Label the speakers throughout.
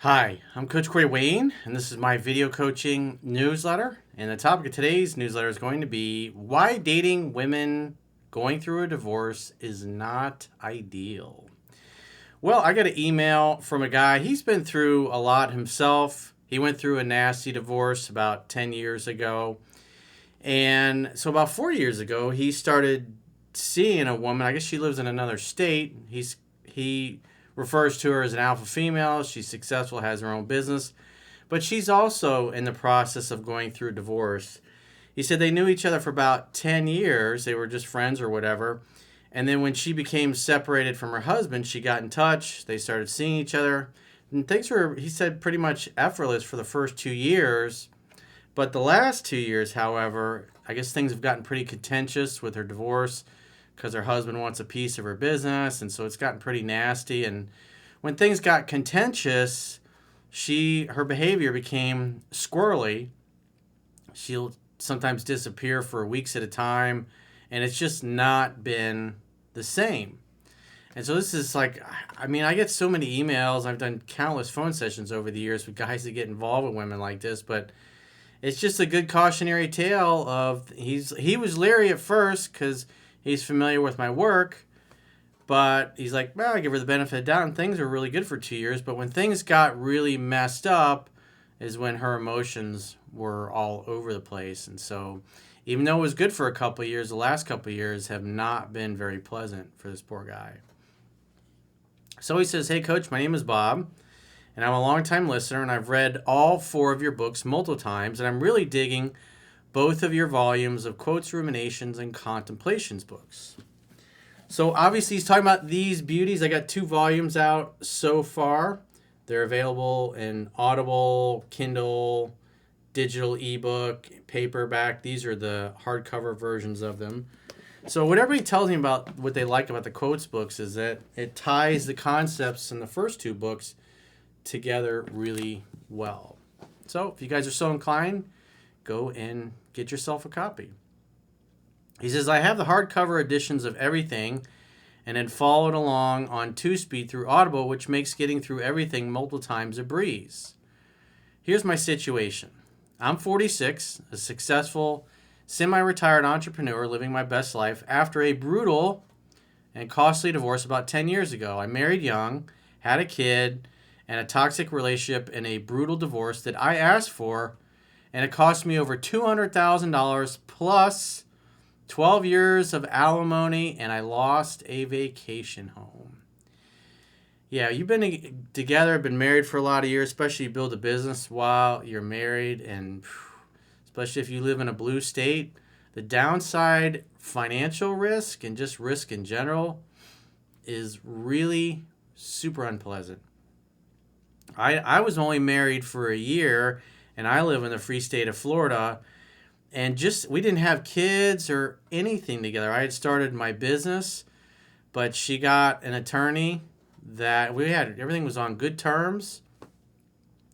Speaker 1: Hi, I'm Coach Corey Wayne, and this is my video coaching newsletter. And the topic of today's newsletter is going to be why dating women going through a divorce is not ideal. Well, I got an email from a guy. He's been through a lot himself. He went through a nasty divorce about 10 years ago. And so about 4 years ago, he started seeing a woman. I guess she lives in another state. He refers to her as an alpha female. She's successful, has her own business, but she's also in the process of going through divorce. He said they knew each other for about 10 years. They were just friends or whatever. And then when she became separated from her husband, she got in touch. They started seeing each other. And things were, he said, pretty much effortless for the first 2 years. But the last 2 years, however, I guess things have gotten pretty contentious with her divorce because her husband wants a piece of her business, and so it's gotten pretty nasty. And when things got contentious, her behavior became squirrely. She'll sometimes disappear for weeks at a time, and it's just not been the same. And so this is like, I get so many emails. I've done countless phone sessions over the years with guys that get involved with women like this, but it's just a good cautionary tale of he was leery at first because he's familiar with my work, but he's like, well, I give her the benefit of the doubt, and things are really good for 2 years. But when things got really messed up is when her emotions were all over the place. And so even though it was good for a couple of years, the last couple of years have not been very pleasant for this poor guy. So he says, hey, Coach, my name is Bob, and I'm a longtime listener, and I've read all 4 of your books multiple times, and I'm really digging both of your volumes of Quotes, Ruminations, and Contemplations books. So obviously he's talking about these beauties. I got 2 volumes out so far. They're available in Audible, Kindle, digital ebook, paperback. These are the hardcover versions of them. So what everybody tells me about what they like about the Quotes books is that it ties the concepts in the first 2 books together really well. So if you guys are so inclined, go and get yourself a copy. He says, I have the hardcover editions of everything and had followed along on 2-speed through Audible, which makes getting through everything multiple times a breeze. Here's my situation. I'm 46, a successful, semi-retired entrepreneur living my best life after a brutal and costly divorce about 10 years ago. I married young, had a kid, and a toxic relationship and a brutal divorce that I asked for, and it cost me over $200,000 plus 12 years of alimony, and I lost a vacation home. Yeah, you've been together, been married for a lot of years, especially you build a business while you're married, and especially if you live in a blue state, the downside financial risk and just risk in general is really super unpleasant. I was only married for a year, and I live in the free state of Florida, and we didn't have kids or anything together. I had started my business, but she got an attorney that everything was on good terms,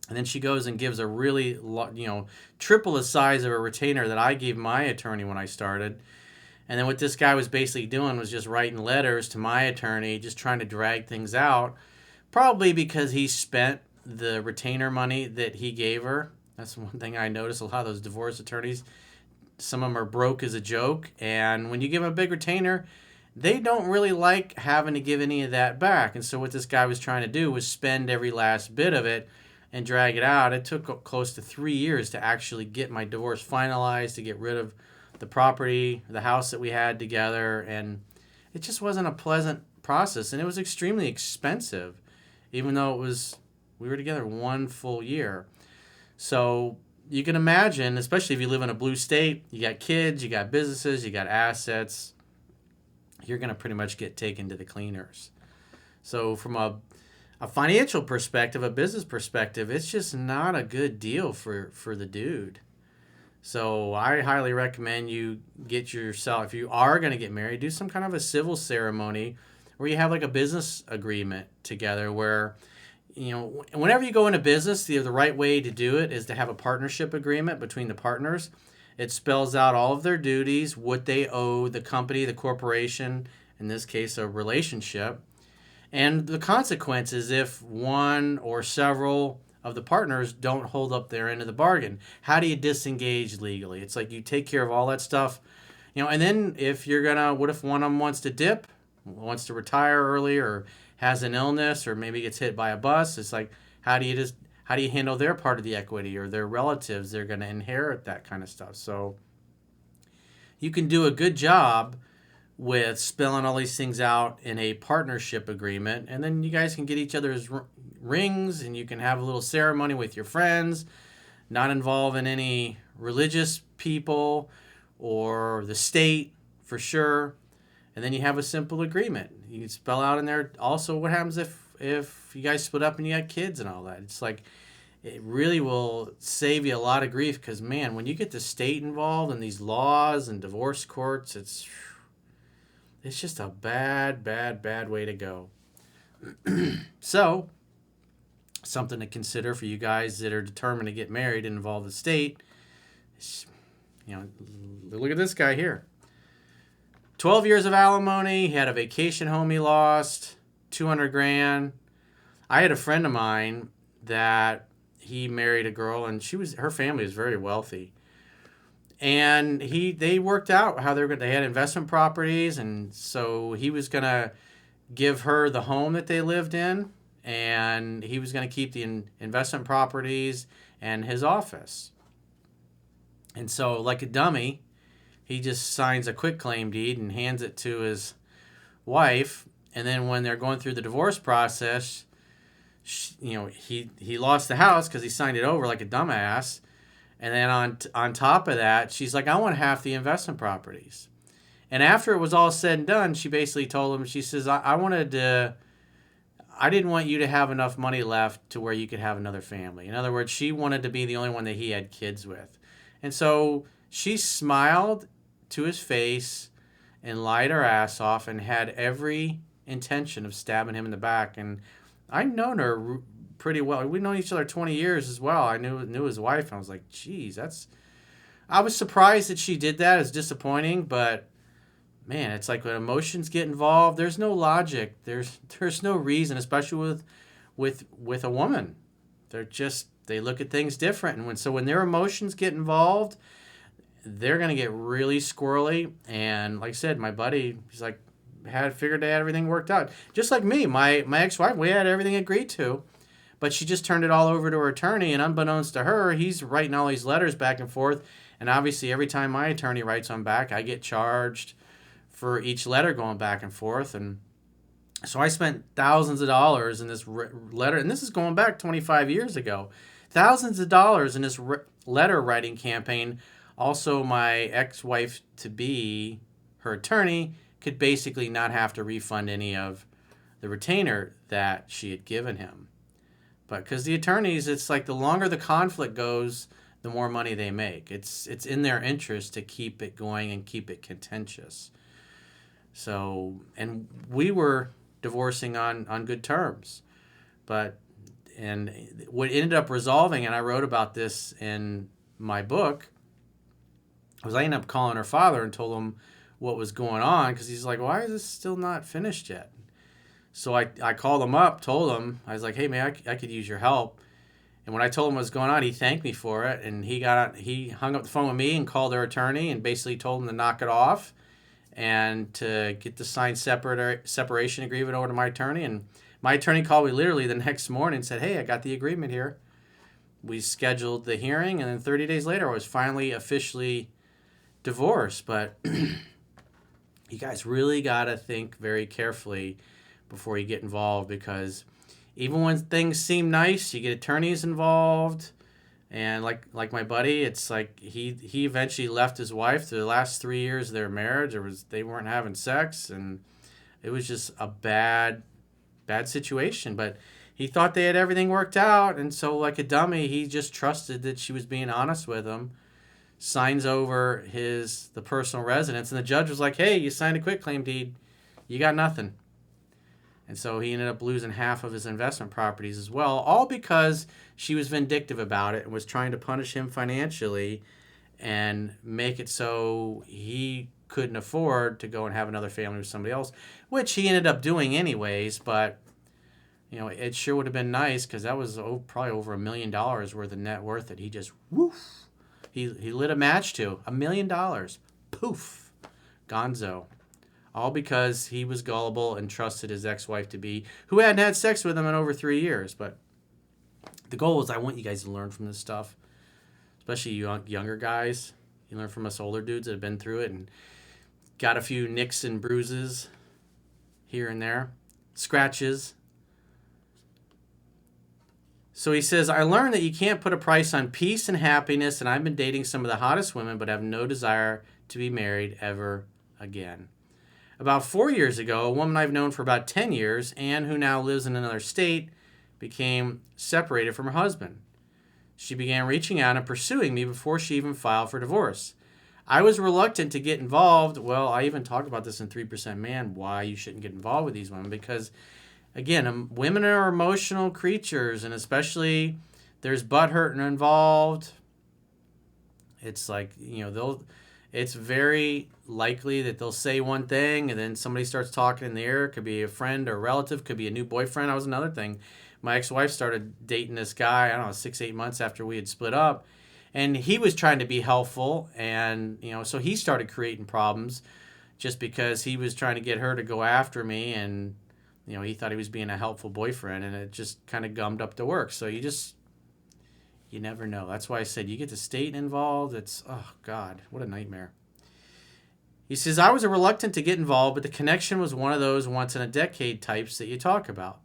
Speaker 1: and then she goes and gives a really, triple the size of a retainer that I gave my attorney when I started. And then what this guy was basically doing was just writing letters to my attorney, just trying to drag things out, probably because he spent the retainer money that he gave her. That's one thing I noticed. A lot of those divorce attorneys, some of them are broke as a joke. And when you give them a big retainer, they don't really like having to give any of that back. And so what this guy was trying to do was spend every last bit of it and drag it out. It took close to 3 years to actually get my divorce finalized, to get rid of the property, the house that we had together. And it just wasn't a pleasant process. And it was extremely expensive, even though we were together 1 full year. So you can imagine, especially if you live in a blue state, you got kids, you got businesses, you got assets, you're going to pretty much get taken to the cleaners. So from a financial perspective, a business perspective, it's just not a good deal for the dude. So I highly recommend you get yourself, if you are going to get married, do some kind of a civil ceremony where you have like a business agreement together where, whenever you go into business, the right way to do it is to have a partnership agreement between the partners. It spells out all of their duties, what they owe the company, the corporation, in this case, a relationship. And the consequence is if one or several of the partners don't hold up their end of the bargain. How do you disengage legally? It's like you take care of all that stuff, and then if you're gonna, what if one of them wants to dip, wants to retire early, or has an illness, or maybe gets hit by a bus? It's like, how do you handle their part of the equity, or their relatives? They're gonna inherit that kind of stuff. So you can do a good job with spelling all these things out in a partnership agreement, and then you guys can get each other's rings, and you can have a little ceremony with your friends, not involving any religious people or the state for sure. And then you have a simple agreement. You can spell out in there also what happens if you guys split up and you got kids and all that. It's like, it really will save you a lot of grief, because man, when you get the state involved in these laws and divorce courts, it's just a bad way to go. So, something to consider for you guys that are determined to get married and involve the state. Look at this guy here. 12 years of alimony. He had a vacation home he lost. 200 grand. I had a friend of mine that he married a girl, and her family was very wealthy. And they worked out how they had investment properties, and so he was going to give her the home that they lived in, and he was going to keep the investment properties and his office. And so, like a dummy, he just signs a quitclaim deed and hands it to his wife. And then when they're going through the divorce process, he lost the house because he signed it over like a dumbass. And then on top of that, she's like, I want half the investment properties. And after it was all said and done, she basically told him, she says, I didn't want you to have enough money left to where you could have another family. In other words, she wanted to be the only one that he had kids with. And so she smiled to his face and lied her ass off and had every intention of stabbing him in the back. And I've known her pretty well. We've known each other 20 years as well. I knew his wife, and I was like, geez, I was surprised that she did that. It's disappointing, but man, it's like when emotions get involved, there's no logic. There's no reason, especially with a woman. They look at things different, and when their emotions get involved, they're gonna get really squirrely. And like I said, my buddy, he's like, figured they had everything worked out. Just like me, my ex-wife, we had everything agreed to, but she just turned it all over to her attorney, and unbeknownst to her, he's writing all these letters back and forth. And obviously, every time my attorney writes one back, I get charged for each letter going back and forth. And so I spent thousands of dollars in this letter, and this is going back 25 years ago. Thousands of dollars in this letter writing campaign. Also, my ex-wife to be, her attorney, could basically not have to refund any of the retainer that she had given him. But because the attorneys, it's like the longer the conflict goes, the more money they make. It's in their interest to keep it going and keep it contentious. So, and we were divorcing on good terms. And what ended up resolving, and I wrote about this in my book, was I ended up calling her father and told him what was going on, because he's like, why is this still not finished yet? So I called him up, told him, I was like, hey man, I could use your help. And when I told him what was going on, he thanked me for it, and he hung up the phone with me and called their attorney and basically told him to knock it off and to get the signed separation agreement over to my attorney. And my attorney called me literally the next morning and said, hey, I got the agreement here. We scheduled the hearing, and then 30 days later, I was finally officially divorced. But you guys really got to think very carefully before you get involved, because even when things seem nice, you get attorneys involved. And like my buddy, it's like he eventually left his wife through the last 3 years of their marriage. They weren't having sex, and it was just a bad situation. But he thought they had everything worked out, and so like a dummy, he just trusted that she was being honest with him. Signs over the personal residence, and the judge was like, hey, you signed a quitclaim deed, you got nothing. And so he ended up losing half of his investment properties as well, all because she was vindictive about it and was trying to punish him financially and make it so he couldn't afford to go and have another family with somebody else, which he ended up doing anyways. But It sure would have been nice because that was probably over $1 million worth of net worth that he just woof. He lit a match to $1 million. Poof, gonzo. All because he was gullible and trusted his ex-wife to be, who hadn't had sex with him in over 3 years. But the goal is I want you guys to learn from this stuff, especially you younger guys. You learn from us older dudes that have been through it and got a few nicks and bruises here and there, scratches. So he says, I learned that you can't put a price on peace and happiness, and I've been dating some of the hottest women, but have no desire to be married ever again. About 4 years ago, a woman I've known for about 10 years, and who now lives in another state, became separated from her husband. She began reaching out and pursuing me before she even filed for divorce. I was reluctant to get involved. Well, I even talk about this in 3% Man, why you shouldn't get involved with these women, because again, women are emotional creatures, and especially there's butt hurting involved. It's like, it's very likely that they'll say one thing and then somebody starts talking in the air. It could be a friend or a relative, could be a new boyfriend. That was another thing. My ex-wife started dating this guy, I don't know, 6-8 months after we had split up. And he was trying to be helpful, and, so he started creating problems just because he was trying to get her to go after me, and he thought he was being a helpful boyfriend, and it just kind of gummed up the work. So you never know. That's why I said you get the state involved. It's, oh, God, what a nightmare. He says, I was reluctant to get involved, but the connection was one of those once-in-a-decade types that you talk about.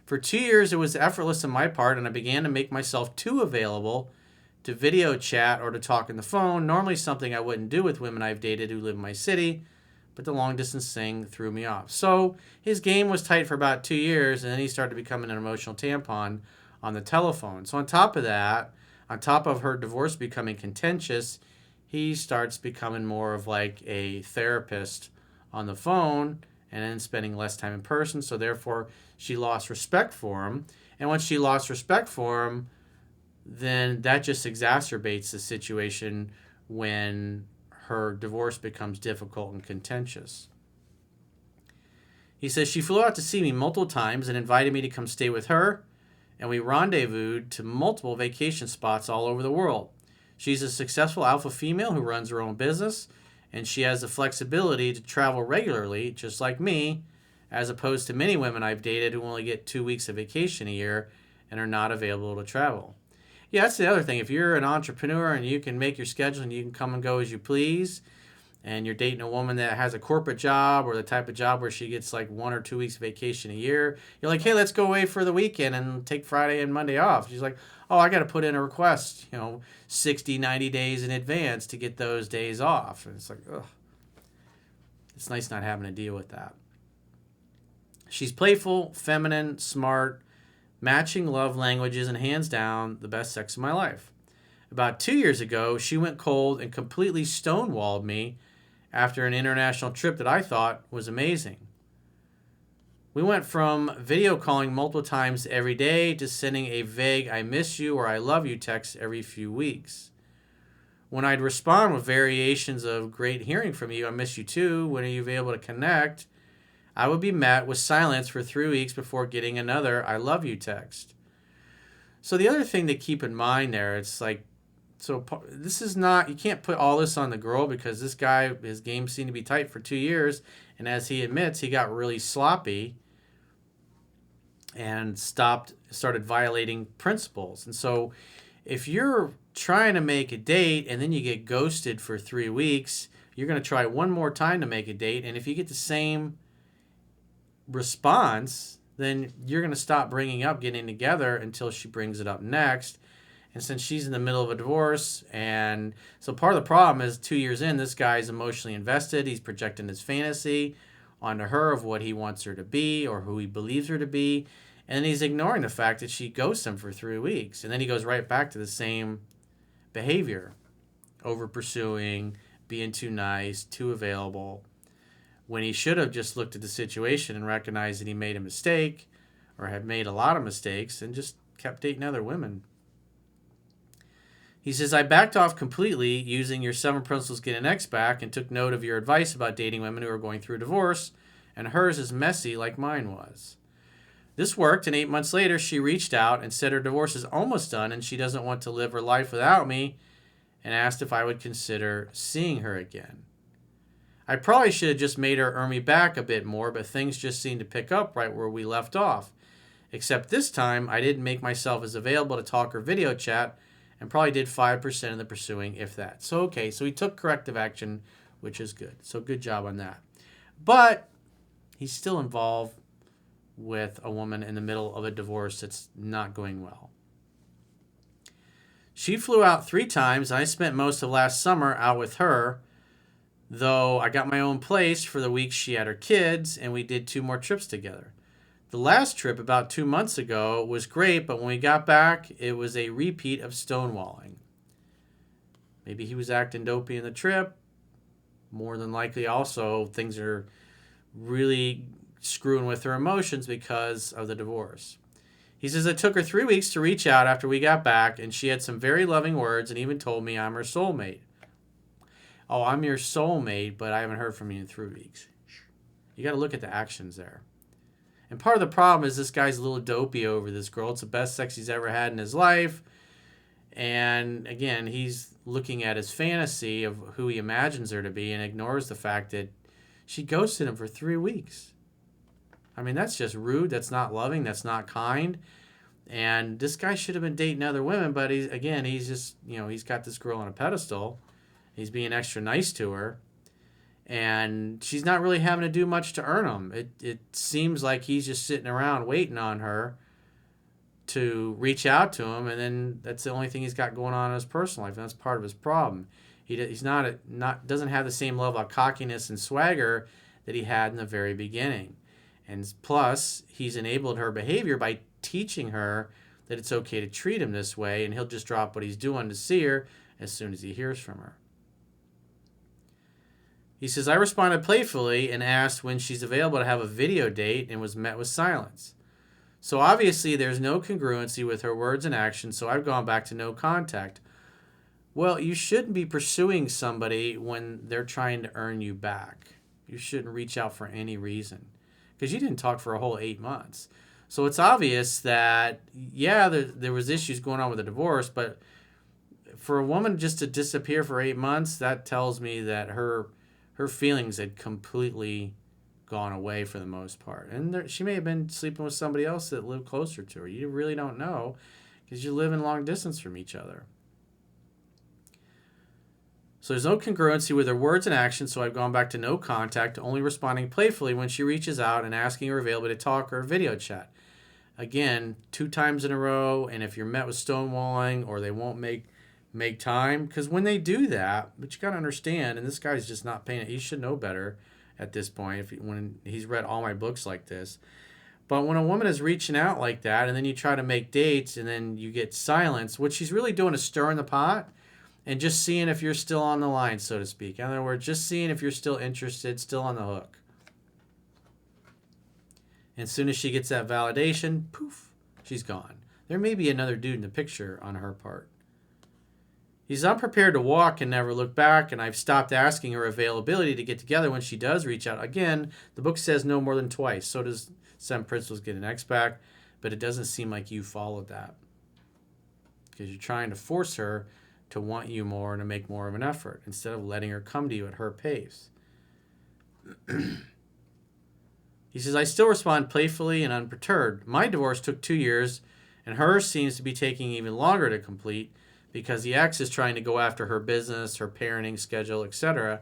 Speaker 1: For 2 years, it was effortless on my part, and I began to make myself too available to video chat or to talk on the phone, normally something I wouldn't do with women I've dated who live in my city, but the long-distance thing threw me off. So his game was tight for about 2 years, and then he started becoming an emotional tampon on the telephone. So on top of that, on top of her divorce becoming contentious, he starts becoming more of like a therapist on the phone and then spending less time in person. So therefore, she lost respect for him. And once she lost respect for him, then that just exacerbates the situation when her divorce becomes difficult and contentious. He says, she flew out to see me multiple times and invited me to come stay with her, and we rendezvoused to multiple vacation spots all over the world. She's a successful alpha female who runs her own business, and she has the flexibility to travel regularly, just like me, as opposed to many women I've dated who only get 2 weeks of vacation a year and are not available to travel. Yeah, that's the other thing. If you're an entrepreneur and you can make your schedule and you can come and go as you please, and you're dating a woman that has a corporate job or the type of job where she gets like 1 or 2 weeks vacation a year, you're like, hey, let's go away for the weekend and take Friday and Monday off. She's like, oh, I got to put in a request, 60, 90 days in advance to get those days off. And it's like, ugh. It's nice not having to deal with that. She's playful, feminine, smart, matching love languages, and hands down the best sex of my life. About 2 years ago, she went cold and completely stonewalled me after an international trip that I thought was amazing. We went from video calling multiple times every day to sending a vague I miss you or I love you text every few weeks. When I'd respond with variations of great hearing from you, I miss you too, when are you able to connect, I would be met with silence for 3 weeks before getting another I love you text. So the other thing to keep in mind there, it's like, so this is not, you can't put all this on the girl because this guy, his game seemed to be tight for 2 years. And as he admits, he got really sloppy and started violating principles. And so if you're trying to make a date and then you get ghosted for 3 weeks, you're going to try one more time to make a date. And if you get the same response, then you're going to stop bringing up getting together until she brings it up next. And since she's in the middle of a divorce, and so part of the problem is 2 years in, this guy's emotionally invested. He's projecting his fantasy onto her of what he wants her to be or who he believes her to be. And then he's ignoring the fact that she ghosts him for 3 weeks. And then he goes right back to the same behavior, over pursuing, being too nice, too available, when he should have just looked at the situation and recognized that he made a mistake or had made a lot of mistakes and just kept dating other women. He says, I backed off completely using your 7 principles to get an ex back and took note of your advice about dating women who are going through a divorce, and hers is messy like mine was. This worked, and 8 months later, she reached out and said her divorce is almost done and she doesn't want to live her life without me, and asked if I would consider seeing her again. I probably should have just made her earn me back a bit more, but things just seemed to pick up right where we left off. Except this time, I didn't make myself as available to talk or video chat, and probably did 5% of the pursuing, if that. So, okay, so he took corrective action, which is good. So, good job on that. But he's still involved with a woman in the middle of a divorce that's not going well. She flew out 3 times, and I spent most of last summer out with her, though I got my own place for the weeks she had her kids, and we did 2 more trips together. The last trip, about 2 months ago, was great, but when we got back, it was a repeat of stonewalling. Maybe he was acting dopey in the trip. More than likely, also, things are really screwing with her emotions because of the divorce. He says, it took her 3 weeks to reach out after we got back, and she had some very loving words and even told me I'm her soulmate. Oh, I'm your soulmate, but I haven't heard from you in 3 weeks. You got to look at the actions there. And part of the problem is this guy's a little dopey over this girl. It's the best sex he's ever had in his life. And again, he's looking at his fantasy of who he imagines her to be and ignores the fact that she ghosted him for 3 weeks. I mean, that's just rude. That's not loving. That's not kind. And this guy should have been dating other women, but he's just, he's got this girl on a pedestal. He's being extra nice to her. And she's not really having to do much to earn him. It seems like he's just sitting around waiting on her to reach out to him, and then that's the only thing he's got going on in his personal life, and that's part of his problem. He's doesn't have the same level of cockiness and swagger that he had in the very beginning. And plus, he's enabled her behavior by teaching her that it's okay to treat him this way, and he'll just drop what he's doing to see her as soon as he hears from her. He says, I responded playfully and asked when she's available to have a video date and was met with silence. So obviously there's no congruency with her words and actions, so I've gone back to no contact. Well, you shouldn't be pursuing somebody when they're trying to earn you back. You shouldn't reach out for any reason because you didn't talk for a whole 8 months. So it's obvious that, yeah, there was issues going on with the divorce, but for a woman just to disappear for 8 months, that tells me that her feelings had completely gone away for the most part. And she may have been sleeping with somebody else that lived closer to her. You really don't know because you live in long distance from each other. So there's no congruency with her words and actions, so I've gone back to no contact, only responding playfully when she reaches out and asking her availability to talk or video chat. Again, 2 times in a row, and if you're met with stonewalling or they won't make time, because when they do that, but you got to understand, and this guy's just not paying it. He should know better at this point when he's read all my books like this. But when a woman is reaching out like that, and then you try to make dates, and then you get silence, what she's really doing is stirring the pot and just seeing if you're still on the line, so to speak. In other words, just seeing if you're still interested, still on the hook. And as soon as she gets that validation, poof, she's gone. There may be another dude in the picture on her part. He's unprepared to walk and never look back, and I've stopped asking her availability to get together when she does reach out. Again, the book says no more than twice. So does 7 Principles Get an X back, but it doesn't seem like you followed that because you're trying to force her to want you more and to make more of an effort instead of letting her come to you at her pace. He says, I still respond playfully and unperturbed. My divorce took 2 years, and hers seems to be taking even longer to complete because the ex is trying to go after her business, her parenting schedule, etc.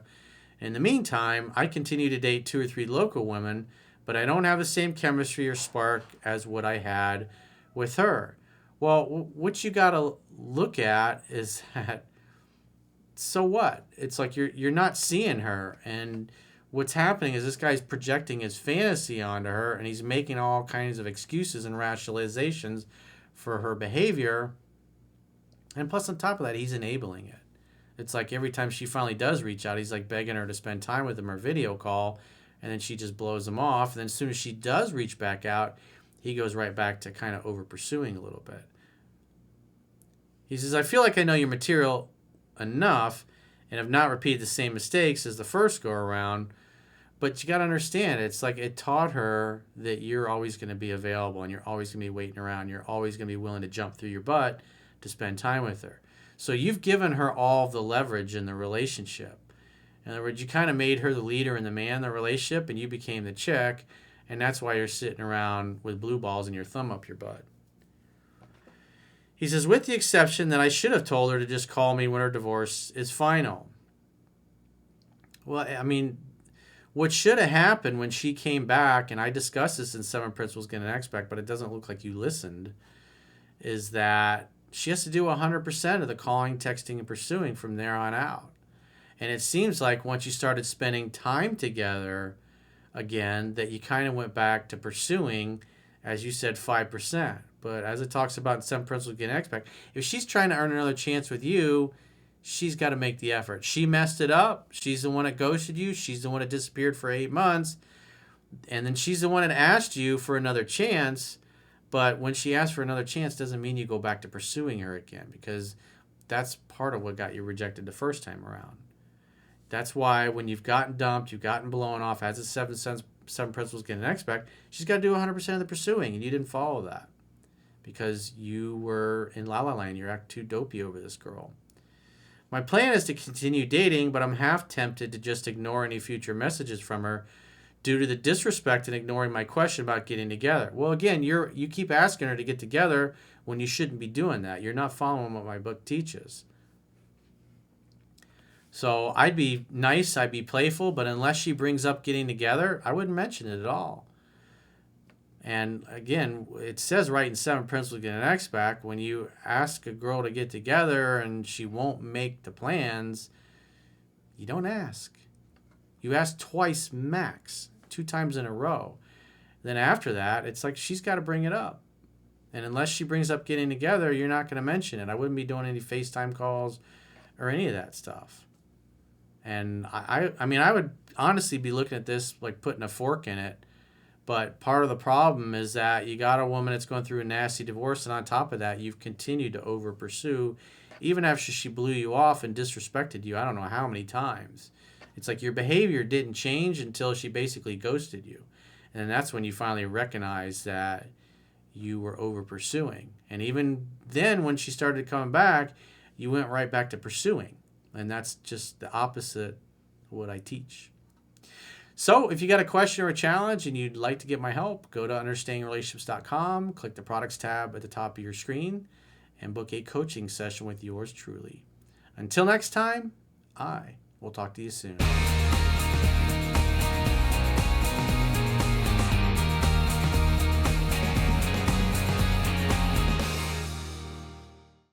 Speaker 1: In the meantime, I continue to date 2 or 3 local women, but I don't have the same chemistry or spark as what I had with her. Well, what you got to look at is that, so what? It's like you're not seeing her, and what's happening is this guy's projecting his fantasy onto her, and he's making all kinds of excuses and rationalizations for her behavior. And plus, on top of that, he's enabling it. It's like every time she finally does reach out, he's like begging her to spend time with him or video call, and then she just blows him off. And then as soon as she does reach back out, he goes right back to kind of over pursuing a little bit. He says, I feel like I know your material enough and have not repeated the same mistakes as the first go around, But you got to understand, it's like it taught her that you're always going to be available and you're always going to be waiting around. You're always going to be willing to jump through your butt to spend time with her. So you've given her all the leverage in the relationship. In other words, you kind of made her the leader and the man in the relationship, and you became the chick, and that's why you're sitting around with blue balls and your thumb up your butt. He says, with the exception that I should have told her to just call me when her divorce is final. Well, I mean, what should have happened when she came back, and I discussed this in 7 Principles Get an Expect, but it doesn't look like you listened, is that she has to do 100% of the calling, texting, and pursuing from there on out. And it seems like once you started spending time together again, that you kind of went back to pursuing, as you said, 5%. But as it talks about in 7 Principles Get an Expect, if she's trying to earn another chance with you, she's got to make the effort. She messed it up. She's the one that ghosted you. She's the one that disappeared for 8 months. And then she's the one that asked you for another chance. But when she asks for another chance, doesn't mean you go back to pursuing her again, because that's part of what got you rejected the first time around. That's why when you've gotten dumped, you've gotten blown off, as the 7 Principles Get an Expect, she's got to do 100% of the pursuing, and you didn't follow that because you were in la la land. You're acting too dopey over this girl. My plan is to continue dating, but I'm half tempted to just ignore any future messages from her due to the disrespect and ignoring my question about getting together. Well, again, you keep asking her to get together when you shouldn't be doing that. You're not following what my book teaches. So I'd be nice, I'd be playful, but unless she brings up getting together, I wouldn't mention it at all. And again, it says right in 7 Principles Get an Expect, when you ask a girl to get together and she won't make the plans, you don't ask. You ask twice max, 2 times in a row. Then after that, it's like she's got to bring it up. And unless she brings up getting together, you're not going to mention it. I wouldn't be doing any FaceTime calls or any of that stuff. And I mean, I would honestly be looking at this like putting a fork in it. But part of the problem is that you got a woman that's going through a nasty divorce, and on top of that, you've continued to over pursue, even after she blew you off and disrespected you, I don't know how many times. It's like your behavior didn't change until she basically ghosted you. And that's when you finally recognize that you were over pursuing. And even then, when she started coming back, you went right back to pursuing. And that's just the opposite of what I teach. So if you got a question or a challenge and you'd like to get my help, go to understandingrelationships.com, click the products tab at the top of your screen, and book a coaching session with yours truly. Until next time, I will talk to you soon.